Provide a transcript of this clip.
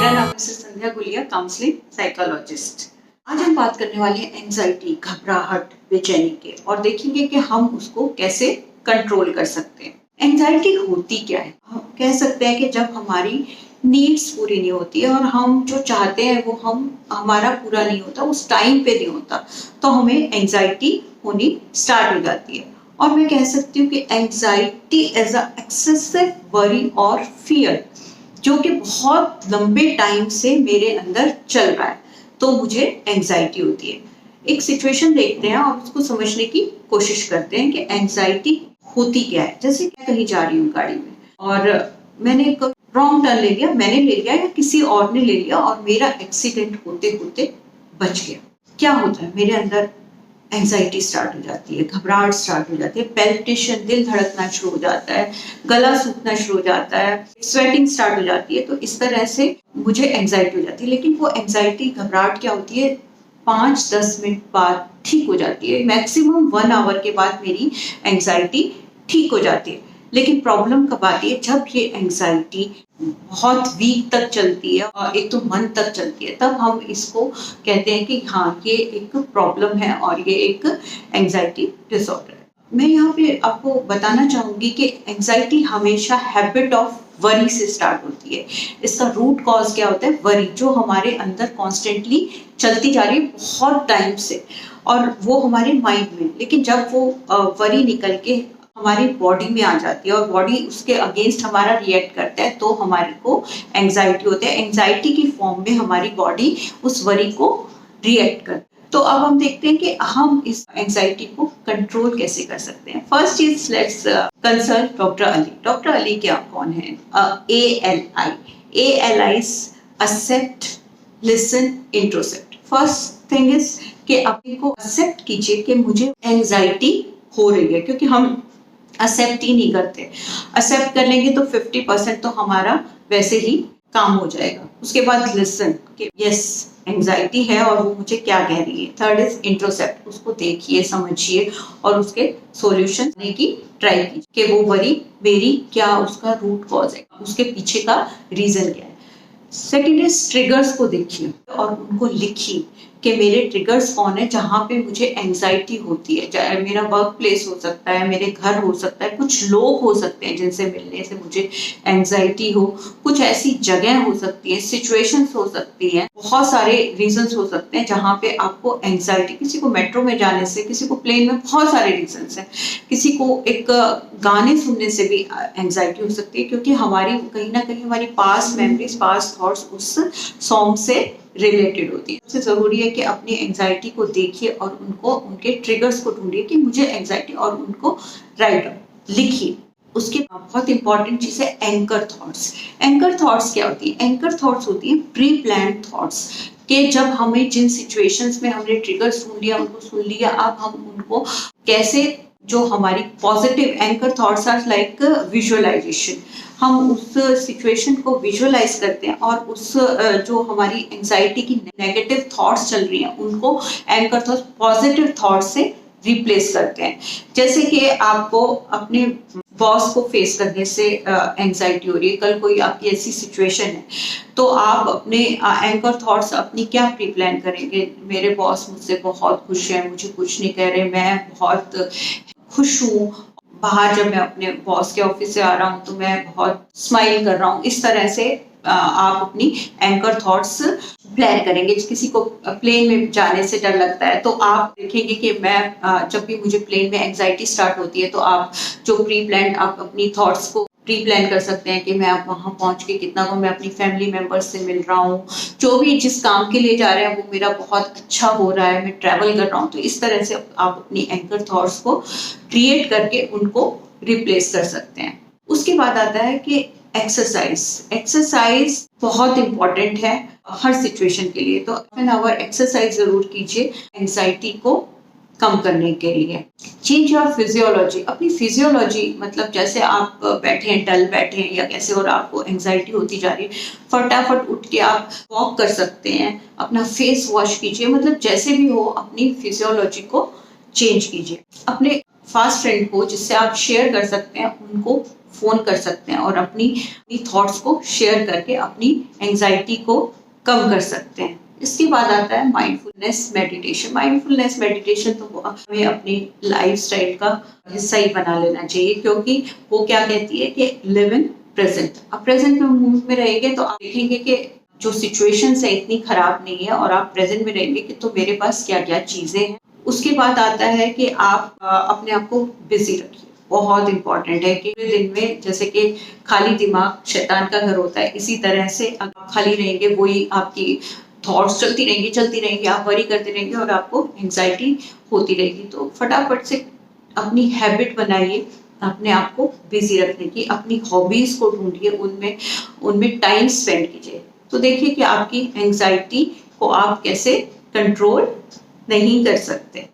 मेरा नाम है संध्या गुलिया, काउंसलिंग साइकोलॉजिस्ट। आज हम बात करने वाले हैं एंजाइटी, घबराहट, बेचैनी के, और देखेंगे कि हम उसको कैसे कंट्रोल कर सकते हैं। एंजाइटी होती क्या है? हम कह सकते हैं कि जब हमारी नीड्स पूरी नहीं होती है और हम जो चाहते हैं वो हमारा पूरा नहीं होता, उस टाइम पे नहीं होता, तो हमें एंजाइटी होनी स्टार्ट हो जाती है। और मैं कह सकती हूँ कि anxiety as a excessive worry और फियर, जो कि बहुत लंबे टाइम से मेरे अंदर चल रहा है, तो मुझे एंजाइटी होती है। एक सिचुएशन देखते हैं और उसको समझने की कोशिश करते हैं कि एंजाइटी होती क्या है। जैसे मैं कहीं जा रही हूँ गाड़ी में और मैंने एक रॉन्ग टर्न ले लिया, मैंने ले लिया या किसी और ने ले लिया और मेरा एक्सीडेंट होते होते बच गया। क्या होता है मेरे अंदर? एंजाइटी स्टार्ट हो जाती है, घबराहट स्टार्ट हो जाती है, पैल्पिटेशन, दिल धड़कना शुरू हो जाता है, गला सूखना शुरू हो जाता है, स्वेटिंग स्टार्ट हो जाती है। तो इस तरह से मुझे एंजाइटी हो जाती है। लेकिन वो एंजाइटी, घबराहट क्या होती है, 5-10 मिनट बाद ठीक हो जाती है। मैक्सिमम 1 आवर के बाद मेरी एंजाइटी ठीक हो जाती है। लेकिन प्रॉब्लम कब आती है? जब ये एंजाइटी बहुत वीक तक चलती है और एक तो मन तक चलती है, तब हम इसको कहते हैं कि हाँ, ये एक प्रॉब्लम है और ये एक एंजाइटी डिसऑर्डर है। मैं यहाँ पे आपको बताना चाहूंगी कि एंजाइटी हमेशा हैबिट ऑफ वरी से स्टार्ट होती है। इसका रूट कॉज क्या होता है? वरी, जो हमारे अंदर कॉन्स्टेंटली चलती जा रही है बहुत टाइम से, और वो हमारे माइंड में। लेकिन जब वो वरी निकल के हमारी बॉडी में आ जाती है और बॉडी उसके अगेंस्ट हमारा रिएक्ट करता है, तो हमारे को एंजाइटी होती है। एंजाइटी की फॉर्म में हमारी बॉडी उस वरी को रिएक्ट करती है। तो अब हम देखते हैं कि हम इस एंजाइटी को कंट्रोल कैसे कर सकते हैं। फर्स्ट चीज, let's consult doctor Ali. Doctor Ali क्या, कौन है? ALI, accept, listen, introspect. First thing is कि अपने को एक्सेप्ट कीजिए कि मुझे एंजाइटी हो रही है, क्योंकि हम एक्सेप्ट ही नहीं करते। एक्सेप्ट कर लेंगे तो 50% तो हमारा वैसे ही काम हो जाएगा। उसके बाद लिसन, कि यस, एंजाइटी है और वो मुझे क्या कह रही है। थर्ड इज इंट्रोसेप्ट, उसको देखिए, समझिए और उसके सॉल्यूशन देने की ट्राई कीजिए कि वो वरी मेरी क्या, उसका रूट कॉज है, उसके पीछे का रीजन क्या है। सेकेंड इज ट्रिगर्स को देखिए और उनको लिखिए कि मेरे ट्रिगर्स कौन है जहाँ पे मुझे एंजाइटी होती है। चाहे मेरा वर्क प्लेस हो सकता है, मेरे घर हो सकता है, कुछ लोग हो सकते हैं जिनसे मिलने से मुझे एंजाइटी हो, कुछ ऐसी जगह हो सकती है, सिचुएशंस हो सकती हैं, बहुत सारे रीजंस हो सकते हैं जहाँ पे आपको एंजाइटी। किसी को मेट्रो में जाने से, किसी को प्लेन में, बहुत सारे रीजंस हैं। किसी को एक गाने सुनने से भी एंजाइटी हो सकती है, क्योंकि हमारी कहीं ना कहीं हमारी पास्ट मेमोरीज, पास्ट थॉट्स उस सॉन्ग से रिलेटेड होती है। सबसे जरूरी है कि अपनी एंजाइटी को देखिए और उनको, उनके ट्रिगर्स को ढूंढिए कि मुझे एंजाइटी, और उनको राइट डाउन लिखिए। उसके बहुत इंपॉर्टेंट चीज है एंकर थॉट्स। एंकर थॉट्स क्या होती है? एंकर थॉट्स होती है प्री प्लान्ड थॉट्स, कि जब हमें जिन सिचुएशंस में हमने ट्रिगर्स ढूंढ लिया, उनको सुन लिया, अब हम उनको कैसे, जो हमारी positive anchor thoughts are like visualization, हम उस सिचुएशन को विजुअलाइज करते हैं और उस जो हमारी एंजाइटी की नेगेटिव थॉट्स चल रही हैं, उनको एंकर थॉट्स, पॉजिटिव थॉट्स से रिप्लेस करते हैं। जैसे कि आपको अपने बॉस को फेस करने से एंजाइटी हो रही है, कल कोई आपकी ऐसी सिचुएशन है, तो आप अपने एंकर थॉट्स अपनी क्या प्री प्लान करेंगे? मेरे बॉस मुझसे बहुत खुश है, मुझे कुछ नहीं कह रहे, मैं बहुत खुश हूँ, बाहर जब मैं अपने बॉस के ऑफिस से आ रहा हूँ तो मैं बहुत स्माइल कर रहा हूँ। इस तरह से आप अपनी एंकर थॉट्स प्लान करेंगे। किसी को प्लेन में जाने से डर लगता है, तो आप देखेंगे कि मैं जब भी मुझे प्लेन में एंजाइटी स्टार्ट होती है, तो आप जो प्री प्लान, आप अपनी थॉट्स को प्री प्लान कर सकते हैं कि मैं अब वहां पहुंच के कितना को मैं अपनी फैमिली मेंबर्स से मिल रहा हूँ, जो भी जिस काम के लिए जा रहे हैं वो मेरा बहुत अच्छा हो रहा है, मैं ट्रैवल कर रहा हूँ। तो इस तरह से आप अपनी एंकर थॉट्स को क्रिएट करके उनको रिप्लेस कर सकते हैं। उसके बाद आता है कि एक्सरसाइज। एक्सरसाइज बहुत इंपॉर्टेंट है हर सिचुएशन के लिए, तो हाफ आवर एक्सरसाइज जरूर कीजिए एंजाइटी को कम करने के लिए। Change your physiology. अपनी फिजियोलॉजी, मतलब जैसे आप बैठे हैं, डल बैठे हैं या कैसे, और आपको एंजाइटी होती जा रही है, फटाफट उठ के आप वॉक कर सकते हैं, अपना फेस वॉश कीजिए, मतलब जैसे भी हो अपनी फिजियोलॉजी को चेंज कीजिए। अपने फास्ट फ्रेंड को जिससे आप शेयर कर सकते हैं, उनको फोन कर सकते हैं और अपनी थॉट्स को शेयर करके अपनी एंजाइटी को कम कर सकते हैं। इसके बाद आता है माइंडफुलनेस मेडिटेशन। माइंडफुलनेस मेडिटेशन तो हमें अपनी लाइफस्टाइल का हिस्सा ही बना लेना चाहिए, क्योंकि वो क्या कहती है कि लिव इन प्रेजेंट। अब प्रेजेंट में मूड में रहेंगे तो आप देखेंगे कि जो सिचुएशंस है इतनी खराब नहीं है, और आप प्रेजेंट में रहेंगे कि तो मेरे पास क्या क्या चीजें हैं। उसके बाद आता है कि आप अपने आप को बिजी रखिए। बहुत इंपॉर्टेंट है कि पूरे दिन में, जैसे कि खाली दिमाग शैतान का घर होता है, इसी तरह से अगर आप खाली रहेंगे वही आपकी थॉट्स चलती रहेंगी, आप वरी करते रहेंगे और आपको एंजाइटी होती रहेगी। तो फटाफट से अपनी हैबिट बनाइए अपने आप को बिजी रखने की, अपनी हॉबीज को ढूंढिए, उनमें टाइम स्पेंड कीजिए। तो देखिए कि आपकी एंजाइटी को आप कैसे कंट्रोल नहीं कर सकते।